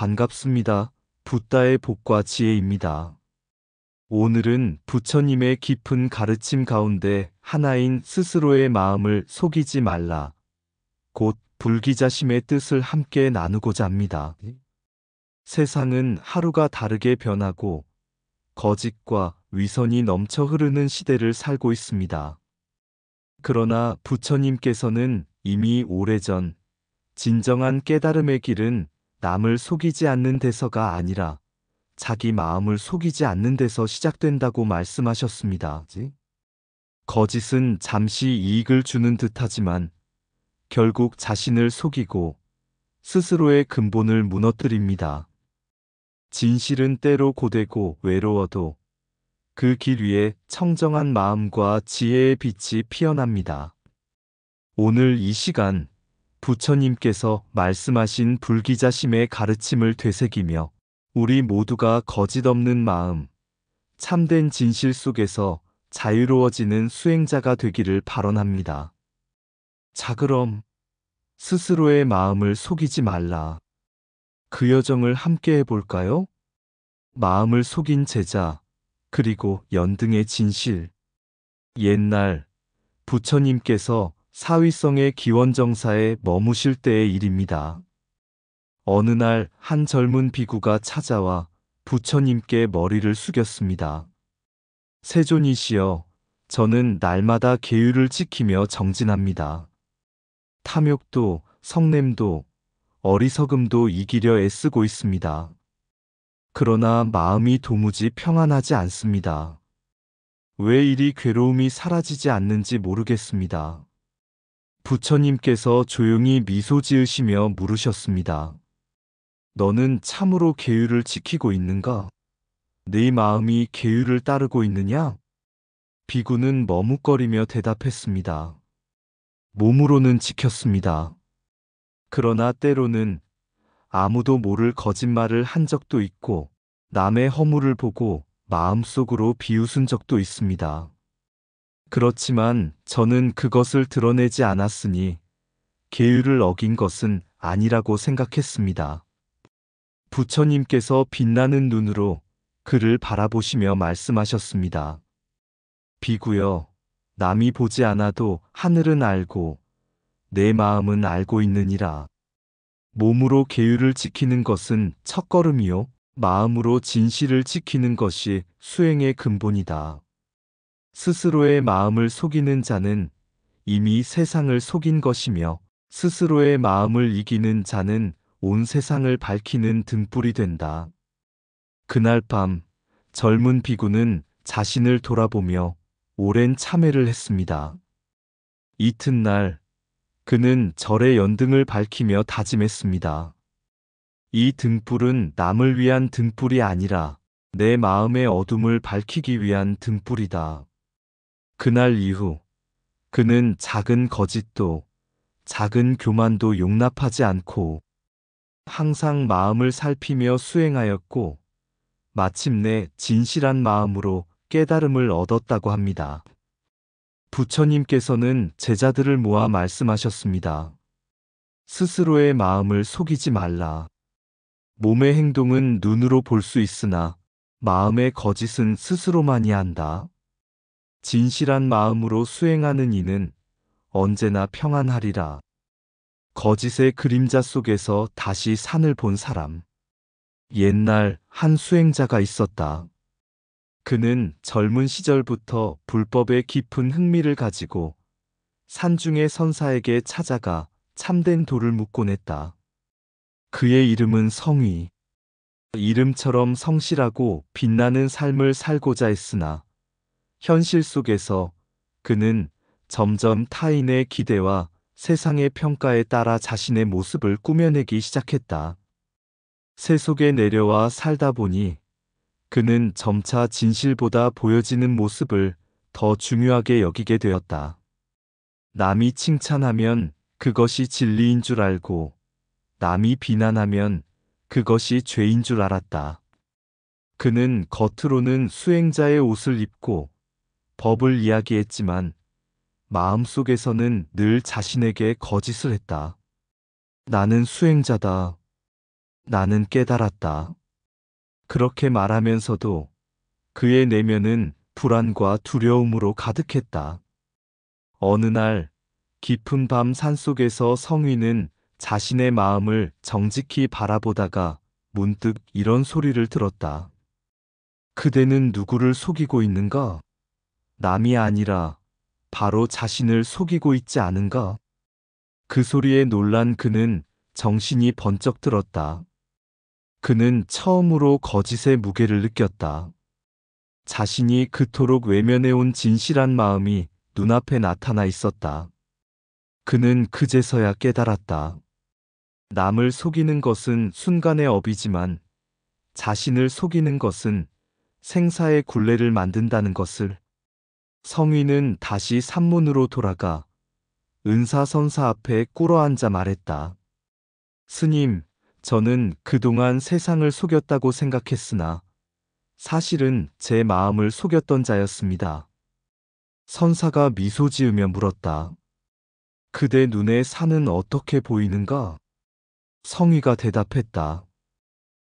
반갑습니다. 붓다의 복과 지혜입니다. 오늘은 부처님의 깊은 가르침 가운데 하나인 스스로의 마음을 속이지 말라. 곧 불기자심의 뜻을 함께 나누고자 합니다. 세상은 하루가 다르게 변하고 거짓과 위선이 넘쳐 흐르는 시대를 살고 있습니다. 그러나 부처님께서는 이미 오래전 진정한 깨달음의 길은 남을 속이지 않는 데서가 아니라 자기 마음을 속이지 않는 데서 시작된다고 말씀하셨습니다. 거짓은 잠시 이익을 주는 듯하지만 결국 자신을 속이고 스스로의 근본을 무너뜨립니다. 진실은 때로 고되고 외로워도 그 길 위에 청정한 마음과 지혜의 빛이 피어납니다. 오늘 이 시간 부처님께서 말씀하신 불기자심의 가르침을 되새기며 우리 모두가 거짓 없는 마음, 참된 진실 속에서 자유로워지는 수행자가 되기를 발언합니다. 자, 그럼 스스로의 마음을 속이지 말라. 그 여정을 함께 해볼까요? 마음을 속인 제자, 그리고 연등의 진실. 옛날 부처님께서 사위성의 기원정사에 머무실 때의 일입니다. 어느 날 한 젊은 비구가 찾아와 부처님께 머리를 숙였습니다. 세존이시여, 저는 날마다 계율을 지키며 정진합니다. 탐욕도, 성냄도, 어리석음도 이기려 애쓰고 있습니다. 그러나 마음이 도무지 평안하지 않습니다. 왜 이리 괴로움이 사라지지 않는지 모르겠습니다. 부처님께서 조용히 미소 지으시며 물으셨습니다. 너는 참으로 계율을 지키고 있는가? 네 마음이 계율을 따르고 있느냐? 비구는 머뭇거리며 대답했습니다. 몸으로는 지켰습니다. 그러나 때로는 아무도 모를 거짓말을 한 적도 있고 남의 허물을 보고 마음속으로 비웃은 적도 있습니다. 그렇지만 저는 그것을 드러내지 않았으니 계율을 어긴 것은 아니라고 생각했습니다. 부처님께서 빛나는 눈으로 그를 바라보시며 말씀하셨습니다. 비구여, 남이 보지 않아도 하늘은 알고 내 마음은 알고 있느니라. 몸으로 계율을 지키는 것은 첫걸음이요, 마음으로 진실을 지키는 것이 수행의 근본이다. 스스로의 마음을 속이는 자는 이미 세상을 속인 것이며 스스로의 마음을 이기는 자는 온 세상을 밝히는 등불이 된다. 그날 밤 젊은 비구는 자신을 돌아보며 오랜 참회를 했습니다. 이튿날 그는 절의 연등을 밝히며 다짐했습니다. 이 등불은 남을 위한 등불이 아니라 내 마음의 어둠을 밝히기 위한 등불이다. 그날 이후 그는 작은 거짓도 작은 교만도 용납하지 않고 항상 마음을 살피며 수행하였고 마침내 진실한 마음으로 깨달음을 얻었다고 합니다. 부처님께서는 제자들을 모아 말씀하셨습니다. 스스로의 마음을 속이지 말라. 몸의 행동은 눈으로 볼 수 있으나 마음의 거짓은 스스로만이 안다. 진실한 마음으로 수행하는 이는 언제나 평안하리라. 거짓의 그림자 속에서 다시 산을 본 사람. 옛날 한 수행자가 있었다. 그는 젊은 시절부터 불법에 깊은 흥미를 가지고 산중의 선사에게 찾아가 참된 도를 묻곤 했다. 그의 이름은 성위. 이름처럼 성실하고 빛나는 삶을 살고자 했으나 현실 속에서 그는 점점 타인의 기대와 세상의 평가에 따라 자신의 모습을 꾸며내기 시작했다. 세속에 내려와 살다 보니 그는 점차 진실보다 보여지는 모습을 더 중요하게 여기게 되었다. 남이 칭찬하면 그것이 진리인 줄 알고 남이 비난하면 그것이 죄인 줄 알았다. 그는 겉으로는 수행자의 옷을 입고 법을 이야기했지만 마음속에서는 늘 자신에게 거짓을 했다. 나는 수행자다. 나는 깨달았다. 그렇게 말하면서도 그의 내면은 불안과 두려움으로 가득했다. 어느 날 깊은 밤 산속에서 성위는 자신의 마음을 정직히 바라보다가 문득 이런 소리를 들었다. 그대는 누구를 속이고 있는가? 남이 아니라 바로 자신을 속이고 있지 않은가? 그 소리에 놀란 그는 정신이 번쩍 들었다. 그는 처음으로 거짓의 무게를 느꼈다. 자신이 그토록 외면해온 진실한 마음이 눈앞에 나타나 있었다. 그는 그제서야 깨달았다. 남을 속이는 것은 순간의 업이지만 자신을 속이는 것은 생사의 굴레를 만든다는 것을. 성위는 다시 산문으로 돌아가 은사선사 앞에 꿇어앉아 말했다. 스님, 저는 그동안 세상을 속였다고 생각했으나 사실은 제 마음을 속였던 자였습니다. 선사가 미소 지으며 물었다. 그대 눈에 산은 어떻게 보이는가? 성위가 대답했다.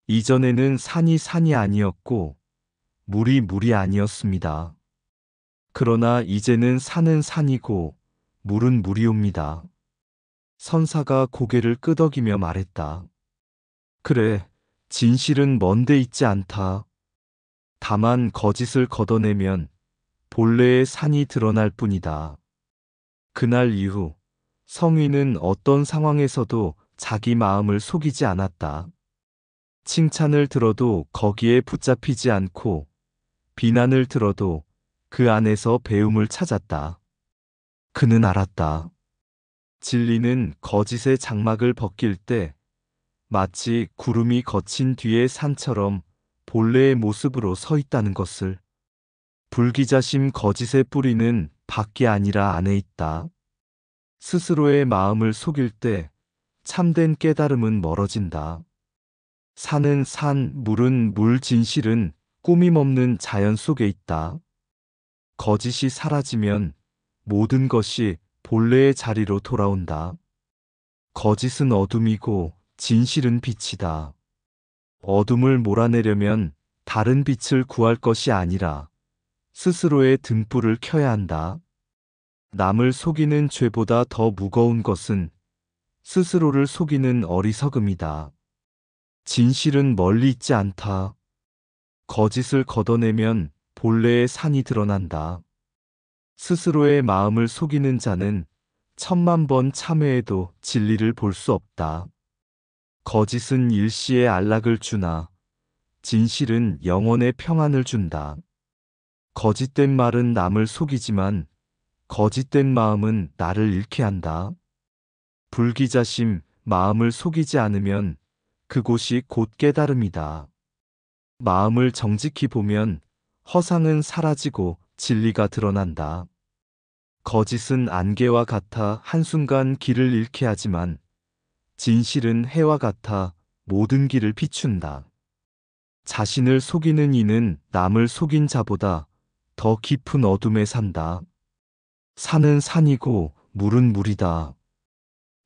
이전에는 산이 산이 아니었고 물이 물이 아니었습니다. 그러나 이제는 산은 산이고 물은 물이옵니다. 선사가 고개를 끄덕이며 말했다. 그래, 진실은 먼데 있지 않다. 다만 거짓을 걷어내면 본래의 산이 드러날 뿐이다. 그날 이후 성위는 어떤 상황에서도 자기 마음을 속이지 않았다. 칭찬을 들어도 거기에 붙잡히지 않고 비난을 들어도 그 안에서 배움을 찾았다. 그는 알았다. 진리는 거짓의 장막을 벗길 때 마치 구름이 거친 뒤의 산처럼 본래의 모습으로 서 있다는 것을. 불기자심 거짓의 뿌리는 밖이 아니라 안에 있다. 스스로의 마음을 속일 때 참된 깨달음은 멀어진다. 산은 산, 물은 물, 진실은 꾸밈 없는 자연 속에 있다. 거짓이 사라지면 모든 것이 본래의 자리로 돌아온다. 거짓은 어둠이고 진실은 빛이다. 어둠을 몰아내려면 다른 빛을 구할 것이 아니라 스스로의 등불을 켜야 한다. 남을 속이는 죄보다 더 무거운 것은 스스로를 속이는 어리석음이다. 진실은 멀리 있지 않다. 거짓을 걷어내면 본래의 산이 드러난다. 스스로의 마음을 속이는 자는 10,000번 참회해도 진리를 볼 수 없다. 거짓은 일시의 안락을 주나 진실은 영혼의 평안을 준다. 거짓된 말은 남을 속이지만 거짓된 마음은 나를 잃게 한다. 불기자심, 마음을 속이지 않으면 그곳이 곧 깨달음이다. 마음을 정직히 보면 허상은 사라지고 진리가 드러난다. 거짓은 안개와 같아 한순간 길을 잃게 하지만 진실은 해와 같아 모든 길을 비춘다. 자신을 속이는 이는 남을 속인 자보다 더 깊은 어둠에 산다. 산은 산이고 물은 물이다.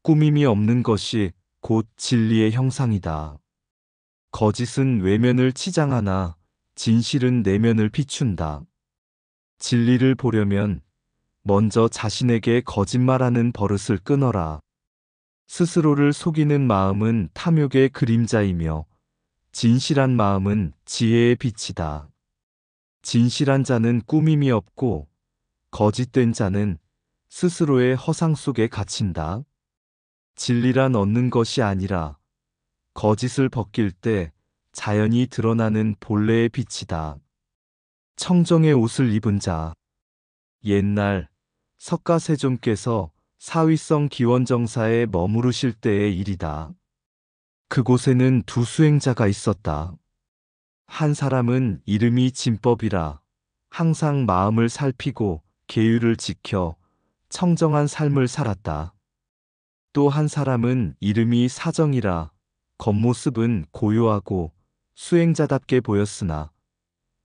꾸밈이 없는 것이 곧 진리의 형상이다. 거짓은 외면을 치장하나 진실은 내면을 비춘다. 진리를 보려면 먼저 자신에게 거짓말하는 버릇을 끊어라. 스스로를 속이는 마음은 탐욕의 그림자이며 진실한 마음은 지혜의 빛이다. 진실한 자는 꾸밈이 없고 거짓된 자는 스스로의 허상 속에 갇힌다. 진리란 얻는 것이 아니라 거짓을 벗길 때 자연히 드러나는 본래의 빛이다. 청정의 옷을 입은 자. 옛날 석가세존께서 사위성 기원정사에 머무르실 때의 일이다. 그곳에는 두 수행자가 있었다. 한 사람은 이름이 진법이라 항상 마음을 살피고 계율을 지켜 청정한 삶을 살았다. 또 한 사람은 이름이 사정이라 겉모습은 고요하고 수행자답게 보였으나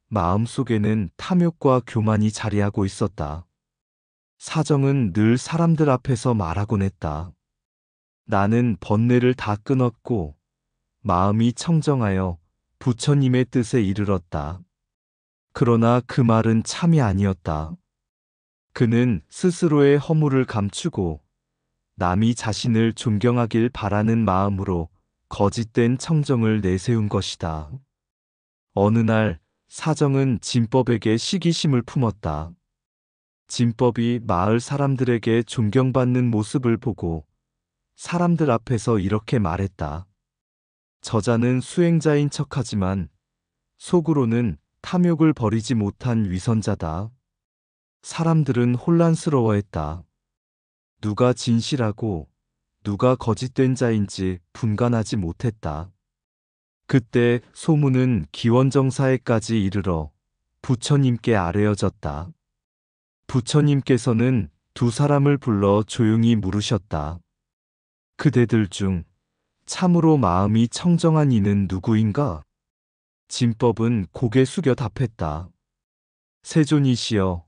마음속에는 탐욕과 교만이 자리하고 있었다. 사정은 늘 사람들 앞에서 말하곤 했다. 나는 번뇌를 다 끊었고 마음이 청정하여 부처님의 뜻에 이르렀다. 그러나 그 말은 참이 아니었다. 그는 스스로의 허물을 감추고 남이 자신을 존경하길 바라는 마음으로 거짓된 청정을 내세운 것이다. 어느 날 사정은 진법에게 시기심을 품었다. 진법이 마을 사람들에게 존경받는 모습을 보고 사람들 앞에서 이렇게 말했다. 저자는 수행자인 척하지만 속으로는 탐욕을 버리지 못한 위선자다. 사람들은 혼란스러워했다. 누가 진실하고 누가 거짓된 자인지 분간하지 못했다. 그때 소문은 기원정사에까지 이르러 부처님께 아뢰어졌다. 부처님께서는 두 사람을 불러 조용히 물으셨다. 그대들 중 참으로 마음이 청정한 이는 누구인가? 진법은 고개 숙여 답했다. 세존이시여,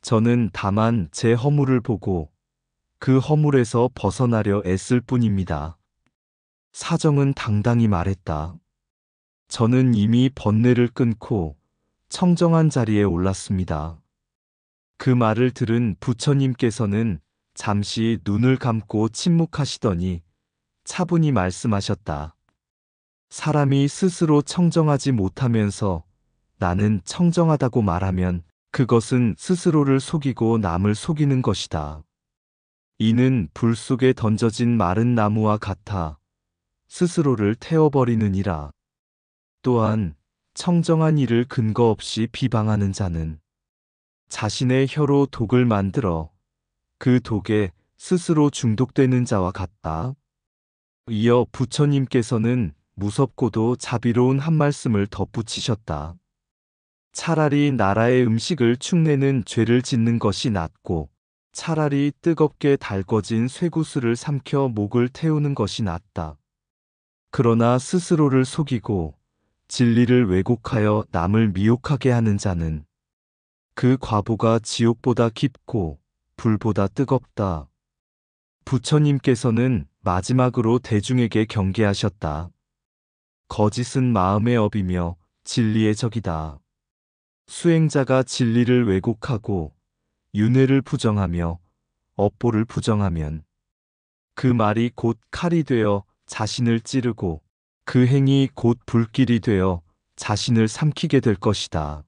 저는 다만 제 허물을 보고 그 허물에서 벗어나려 애쓸 뿐입니다. 사정은 당당히 말했다. 저는 이미 번뇌를 끊고 청정한 자리에 올랐습니다. 그 말을 들은 부처님께서는 잠시 눈을 감고 침묵하시더니 차분히 말씀하셨다. 사람이 스스로 청정하지 못하면서 나는 청정하다고 말하면 그것은 스스로를 속이고 남을 속이는 것이다. 이는 불 속에 던져진 마른 나무와 같아 스스로를 태워버리느니라. 또한 청정한 이를 근거 없이 비방하는 자는 자신의 혀로 독을 만들어 그 독에 스스로 중독되는 자와 같다. 이어 부처님께서는 무섭고도 자비로운 한 말씀을 덧붙이셨다. 차라리 나라의 음식을 축내는 죄를 짓는 것이 낫고 차라리 뜨겁게 달궈진 쇠구슬을 삼켜 목을 태우는 것이 낫다. 그러나 스스로를 속이고 진리를 왜곡하여 남을 미혹하게 하는 자는 그 과보가 지옥보다 깊고 불보다 뜨겁다. 부처님께서는 마지막으로 대중에게 경계하셨다. 거짓은 마음의 업이며 진리의 적이다. 수행자가 진리를 왜곡하고 윤회를 부정하며 업보를 부정하면 그 말이 곧 칼이 되어 자신을 찌르고 그 행이 곧 불길이 되어 자신을 삼키게 될 것이다.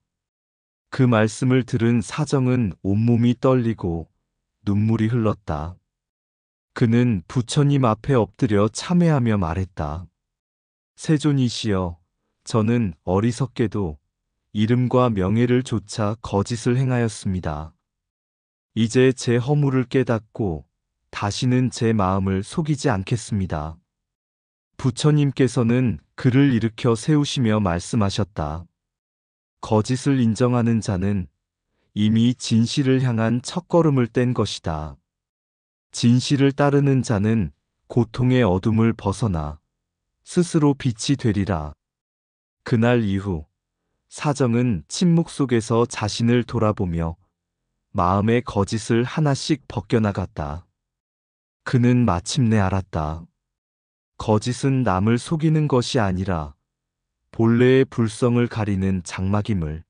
그 말씀을 들은 사정은 온몸이 떨리고 눈물이 흘렀다. 그는 부처님 앞에 엎드려 참회하며 말했다. 세존이시여, 저는 어리석게도 이름과 명예를 좇아 거짓을 행하였습니다. 이제 제 허물을 깨닫고 다시는 제 마음을 속이지 않겠습니다. 부처님께서는 그를 일으켜 세우시며 말씀하셨다. 거짓을 인정하는 자는 이미 진실을 향한 첫걸음을 뗀 것이다. 진실을 따르는 자는 고통의 어둠을 벗어나 스스로 빛이 되리라. 그날 이후 사정은 침묵 속에서 자신을 돌아보며 마음의 거짓을 하나씩 벗겨나갔다. 그는 마침내 알았다. 거짓은 남을 속이는 것이 아니라 본래의 불성을 가리는 장막임을.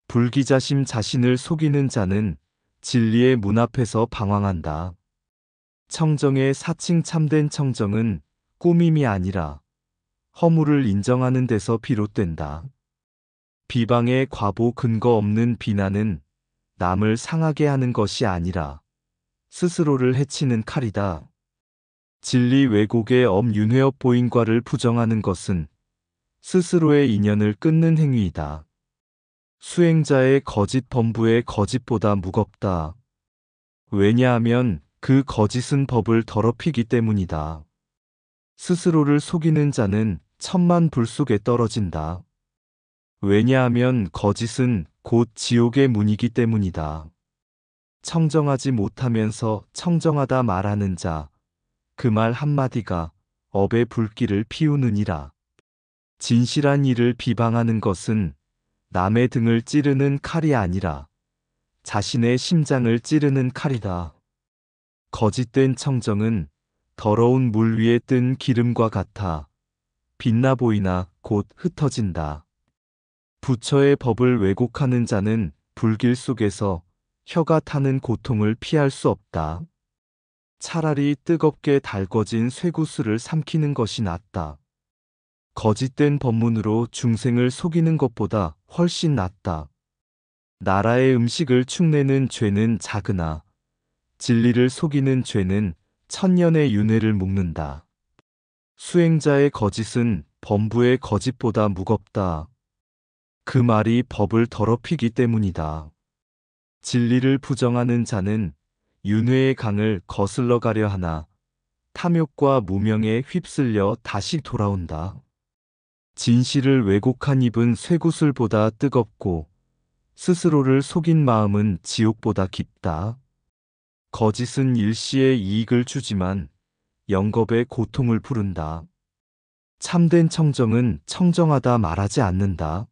불기자심 자신을 속이는 자는 진리의 문 앞에서 방황한다. 청정의 사칭 참된 청정은 꾸밈이 아니라 허물을 인정하는 데서 비롯된다. 비방의 과보 근거 없는 비난은 남을 상하게 하는 것이 아니라 스스로를 해치는 칼이다. 진리 왜곡의 엄윤회업 보인과를 부정하는 것은 스스로의 인연을 끊는 행위이다. 수행자의 거짓 범부의 거짓보다 무겁다. 왜냐하면 그 거짓은 법을 더럽히기 때문이다. 스스로를 속이는 자는 천만 불 속에 떨어진다. 왜냐하면 거짓은 곧 지옥의 문이기 때문이다. 청정하지 못하면서 청정하다 말하는 자, 그 말 한마디가 업의 불길을 피우느니라. 진실한 이를 비방하는 것은 남의 등을 찌르는 칼이 아니라 자신의 심장을 찌르는 칼이다. 거짓된 청정은 더러운 물 위에 뜬 기름과 같아 빛나 보이나 곧 흩어진다. 부처의 법을 왜곡하는 자는 불길 속에서 혀가 타는 고통을 피할 수 없다. 차라리 뜨겁게 달궈진 쇠구슬을 삼키는 것이 낫다. 거짓된 법문으로 중생을 속이는 것보다 훨씬 낫다. 나라의 음식을 축내는 죄는 작으나 진리를 속이는 죄는 천년의 윤회를 묵는다. 수행자의 거짓은 범부의 거짓보다 무겁다. 그 말이 법을 더럽히기 때문이다. 진리를 부정하는 자는 윤회의 강을 거슬러 가려 하나 탐욕과 무명에 휩쓸려 다시 돌아온다. 진실을 왜곡한 입은 쇠구슬보다 뜨겁고 스스로를 속인 마음은 지옥보다 깊다. 거짓은 일시의 이익을 주지만 영겁의 고통을 부른다. 참된 청정은 청정하다 말하지 않는다.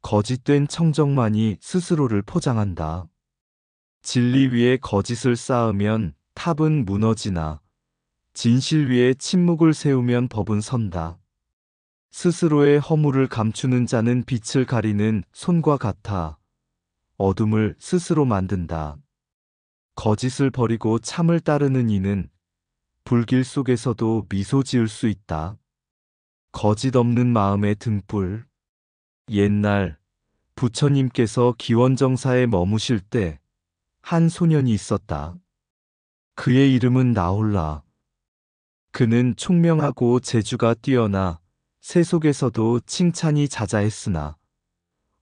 거짓된 청정만이 스스로를 포장한다. 진리 위에 거짓을 쌓으면 탑은 무너지나 진실 위에 침묵을 세우면 법은 선다. 스스로의 허물을 감추는 자는 빛을 가리는 손과 같아 어둠을 스스로 만든다. 거짓을 버리고 참을 따르는 이는 불길 속에서도 미소 지을 수 있다. 거짓 없는 마음의 등불. 옛날 부처님께서 기원정사에 머무실 때 한 소년이 있었다. 그의 이름은 나홀라. 그는 총명하고 재주가 뛰어나 세속에서도 칭찬이 자자했으나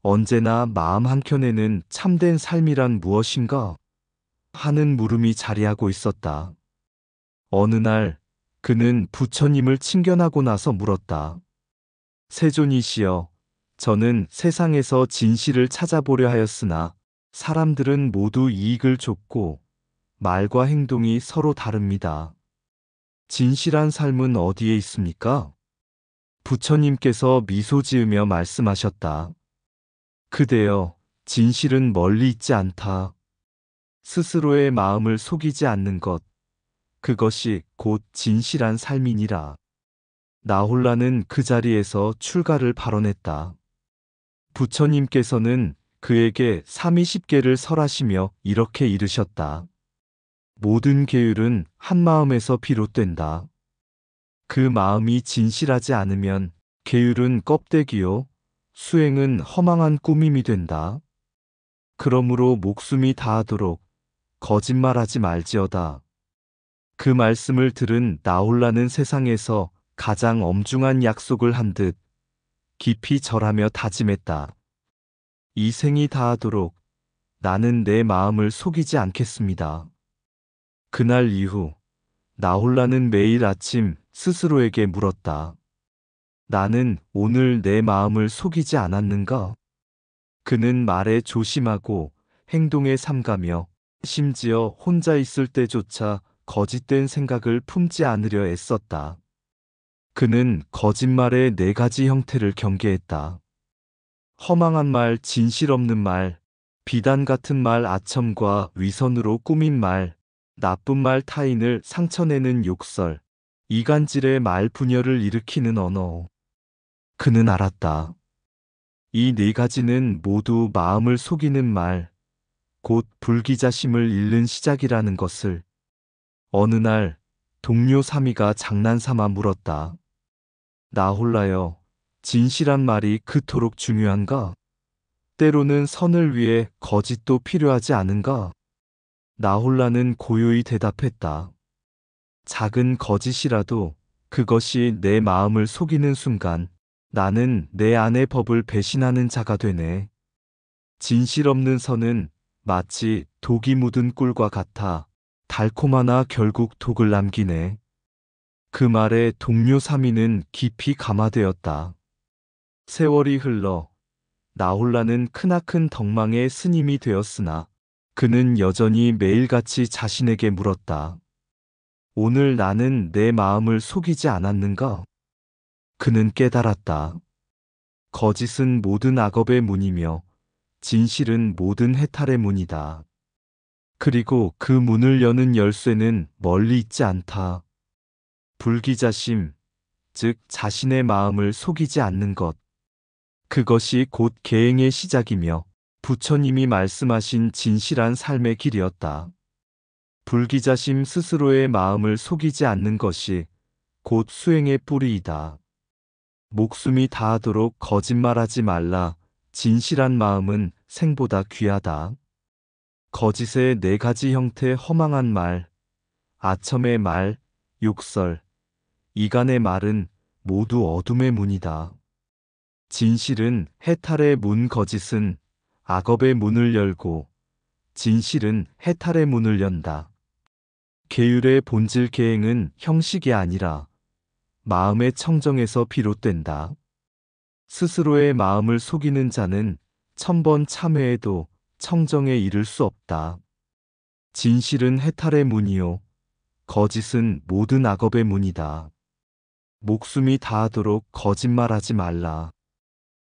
언제나 마음 한켠에는 참된 삶이란 무엇인가 하는 물음이 자리하고 있었다. 어느 날 그는 부처님을 친견하고 나서 물었다. 세존이시여, 저는 세상에서 진실을 찾아보려 하였으나 사람들은 모두 이익을 좇고 말과 행동이 서로 다릅니다. 진실한 삶은 어디에 있습니까? 부처님께서 미소 지으며 말씀하셨다. 그대여, 진실은 멀리 있지 않다. 스스로의 마음을 속이지 않는 것, 그것이 곧 진실한 삶이니라. 나홀라는 그 자리에서 출가를 발언했다. 부처님께서는 그에게 삼위십계를 설하시며 이렇게 이르셨다. 모든 계율은 한 마음에서 비롯된다. 그 마음이 진실하지 않으면 계율은 껍데기요, 수행은 허망한 꾸밈이 된다. 그러므로 목숨이 다하도록 거짓말하지 말지어다. 그 말씀을 들은 나홀라는 세상에서 가장 엄중한 약속을 한 듯 깊이 절하며 다짐했다. 이 생이 다하도록 나는 내 마음을 속이지 않겠습니다. 그날 이후 나홀라는 매일 아침 스스로에게 물었다. 나는 오늘 내 마음을 속이지 않았는가? 그는 말에 조심하고 행동에 삼가며 심지어 혼자 있을 때조차 거짓된 생각을 품지 않으려 애썼다. 그는 거짓말의 4가지 형태를 경계했다. 허망한 말, 진실 없는 말, 비단 같은 말, 아첨과 위선으로 꾸민 말, 나쁜 말, 타인을 상처내는 욕설, 이간질의 말, 분열을 일으키는 언어. 그는 알았다. 이 4가지는 모두 마음을 속이는 말, 곧 불기자심을 잃는 시작이라는 것을. 어느 날 동료 사미가 장난삼아 물었다. 나홀라여, 진실한 말이 그토록 중요한가? 때로는 선을 위해 거짓도 필요하지 않은가? 나홀라는 고요히 대답했다. 작은 거짓이라도 그것이 내 마음을 속이는 순간 나는 내 안의 법을 배신하는 자가 되네. 진실 없는 선은 마치 독이 묻은 꿀과 같아 달콤하나 결국 독을 남기네. 그 말에 동료 사미는 깊이 감화되었다. 세월이 흘러 나홀라는 크나큰 덕망의 스님이 되었으나 그는 여전히 매일같이 자신에게 물었다. 오늘 나는 내 마음을 속이지 않았는가? 그는 깨달았다. 거짓은 모든 악업의 문이며 진실은 모든 해탈의 문이다. 그리고 그 문을 여는 열쇠는 멀리 있지 않다. 불기자심, 즉 자신의 마음을 속이지 않는 것. 그것이 곧 계행의 시작이며 부처님이 말씀하신 진실한 삶의 길이었다. 불기자심 스스로의 마음을 속이지 않는 것이 곧 수행의 뿌리이다. 목숨이 다하도록 거짓말하지 말라. 진실한 마음은 생보다 귀하다. 거짓의 네 가지 형태: 허망한 말, 아첨의 말, 욕설, 이간의 말은 모두 어둠의 문이다. 진실은 해탈의 문, 거짓은 악업의 문을 열고 진실은 해탈의 문을 연다. 계율의 본질 계행은 형식이 아니라 마음의 청정에서 비롯된다. 스스로의 마음을 속이는 자는 1000번 참회해도 청정에 이를 수 없다. 진실은 해탈의 문이요 거짓은 모든 악업의 문이다. 목숨이 다하도록 거짓말하지 말라.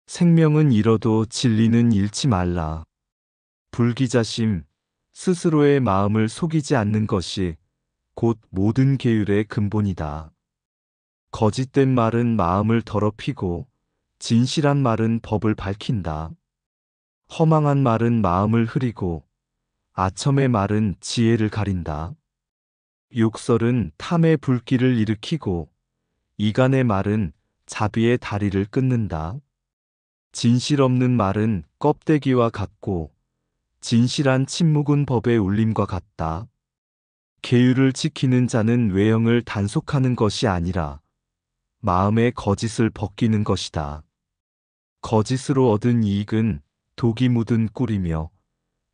생명은 잃어도 진리는 잃지 말라. 불기자심, 스스로의 마음을 속이지 않는 것이 곧 모든 계율의 근본이다. 거짓된 말은 마음을 더럽히고 진실한 말은 법을 밝힌다. 허망한 말은 마음을 흐리고 아첨의 말은 지혜를 가린다. 욕설은 탐의 불길을 일으키고 이간의 말은 자비의 다리를 끊는다. 진실 없는 말은 껍데기와 같고 진실한 침묵은 법의 울림과 같다. 계율을 지키는 자는 외형을 단속하는 것이 아니라 마음의 거짓을 벗기는 것이다. 거짓으로 얻은 이익은 독이 묻은 꿀이며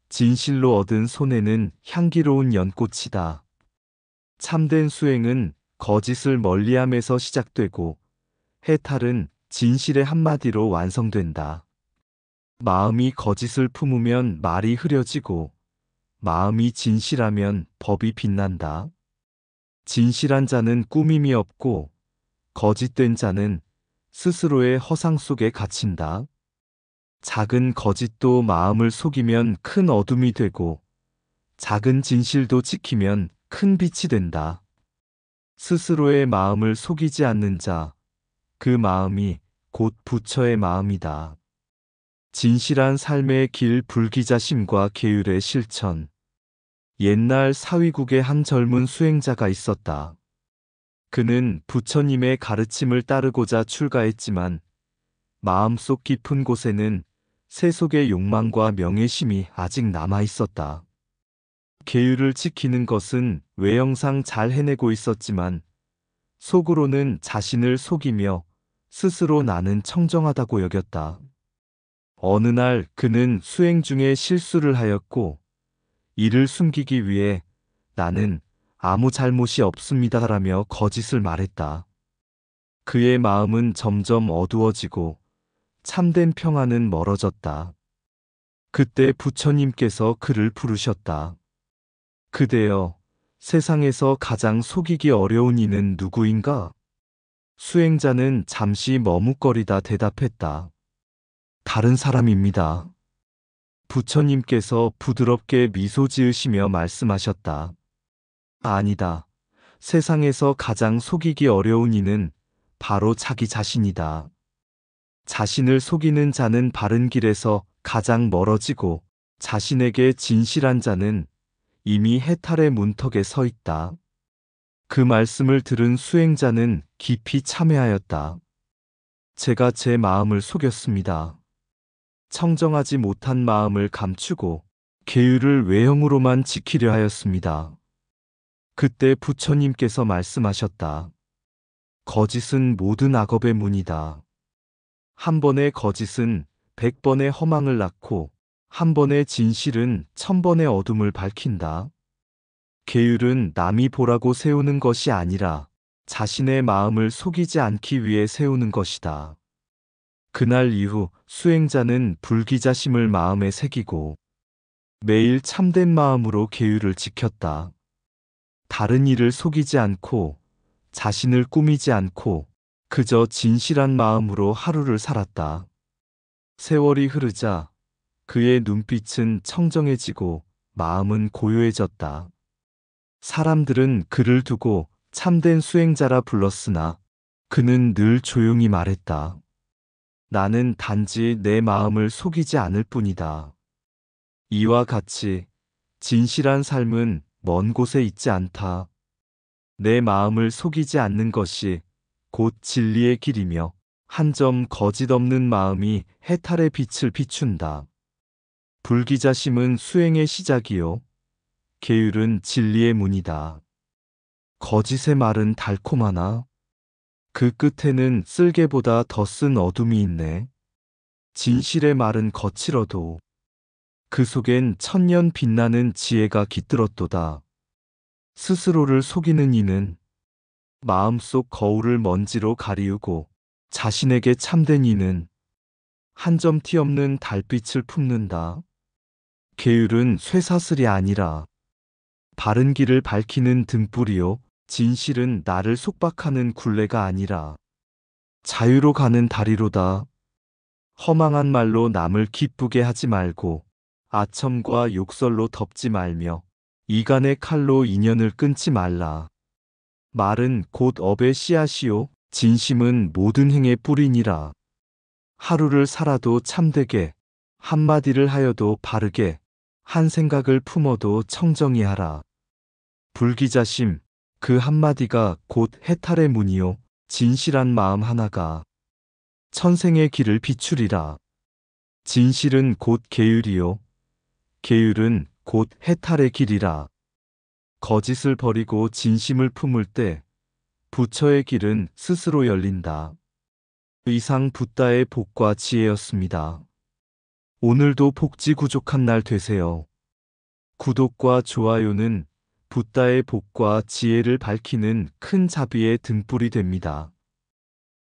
진실로 얻은 손해는 향기로운 연꽃이다. 참된 수행은 거짓을 멀리함에서 시작되고 해탈은 진실의 한마디로 완성된다. 마음이 거짓을 품으면 말이 흐려지고 마음이 진실하면 법이 빛난다. 진실한 자는 꾸밈이 없고 거짓된 자는 스스로의 허상 속에 갇힌다. 작은 거짓도 마음을 속이면 큰 어둠이 되고 작은 진실도 지키면 큰 빛이 된다. 스스로의 마음을 속이지 않는 자, 그 마음이 곧 부처의 마음이다. 진실한 삶의 길, 불기자심과 계율의 실천. 옛날 사위국에 한 젊은 수행자가 있었다. 그는 부처님의 가르침을 따르고자 출가했지만 마음속 깊은 곳에는 세속의 욕망과 명예심이 아직 남아 있었다. 계율을 지키는 것은 외형상 잘 해내고 있었지만 속으로는 자신을 속이며 스스로 나는 청정하다고 여겼다. 어느 날 그는 수행 중에 실수를 하였고 이를 숨기기 위해 나는 아무 잘못이 없습니다라며 거짓을 말했다. 그의 마음은 점점 어두워지고 참된 평안은 멀어졌다. 그때 부처님께서 그를 부르셨다. 그대여, 세상에서 가장 속이기 어려운 이는 누구인가? 수행자는 잠시 머뭇거리다 대답했다. 다른 사람입니다. 부처님께서 부드럽게 미소 지으시며 말씀하셨다. 아니다. 세상에서 가장 속이기 어려운 이는 바로 자기 자신이다. 자신을 속이는 자는 바른 길에서 가장 멀어지고 자신에게 진실한 자는 이미 해탈의 문턱에 서 있다. 그 말씀을 들은 수행자는 깊이 참회하였다. 제가 제 마음을 속였습니다. 청정하지 못한 마음을 감추고 계율을 외형으로만 지키려 하였습니다. 그때 부처님께서 말씀하셨다. 거짓은 모든 악업의 문이다. 한 번의 거짓은 100번의 허망을 낳고 한 번의 진실은 1000번의 어둠을 밝힌다. 계율은 남이 보라고 세우는 것이 아니라 자신의 마음을 속이지 않기 위해 세우는 것이다. 그날 이후 수행자는 불기자심을 마음에 새기고 매일 참된 마음으로 계율을 지켰다. 다른 이를 속이지 않고 자신을 꾸미지 않고 그저 진실한 마음으로 하루를 살았다. 세월이 흐르자 그의 눈빛은 청정해지고 마음은 고요해졌다. 사람들은 그를 두고 참된 수행자라 불렀으나 그는 늘 조용히 말했다. 나는 단지 내 마음을 속이지 않을 뿐이다. 이와 같이 진실한 삶은 먼 곳에 있지 않다. 내 마음을 속이지 않는 것이 곧 진리의 길이며 한 점 거짓 없는 마음이 해탈의 빛을 비춘다. 불기자심은 수행의 시작이요. 계율은 진리의 문이다. 거짓의 말은 달콤하나 그 끝에는 쓸개보다 더 쓴 어둠이 있네. 진실의 말은 거칠어도 그 속엔 천년 빛나는 지혜가 깃들었도다. 스스로를 속이는 이는 마음속 거울을 먼지로 가리우고 자신에게 참된 이는 한 점 티 없는 달빛을 품는다. 계율은 쇠사슬이 아니라 바른 길을 밝히는 등불이요. 진실은 나를 속박하는 굴레가 아니라 자유로 가는 다리로다. 허망한 말로 남을 기쁘게 하지 말고 아첨과 욕설로 덮지 말며 이간의 칼로 인연을 끊지 말라. 말은 곧 업의 씨앗이요 진심은 모든 행의 뿌리니라. 하루를 살아도 참되게 한마디를 하여도 바르게 한 생각을 품어도 청정히 하라. 불기자심 그 한마디가 곧 해탈의 문이요 진실한 마음 하나가 천생의 길을 비추리라. 진실은 곧 계율이요 계율은 곧 해탈의 길이라. 거짓을 버리고 진심을 품을 때 부처의 길은 스스로 열린다. 이상 붓다의 복과 지혜였습니다. 오늘도 복지 구족한 날 되세요. 구독과 좋아요는 붓다의 복과 지혜를 밝히는 큰 자비의 등불이 됩니다.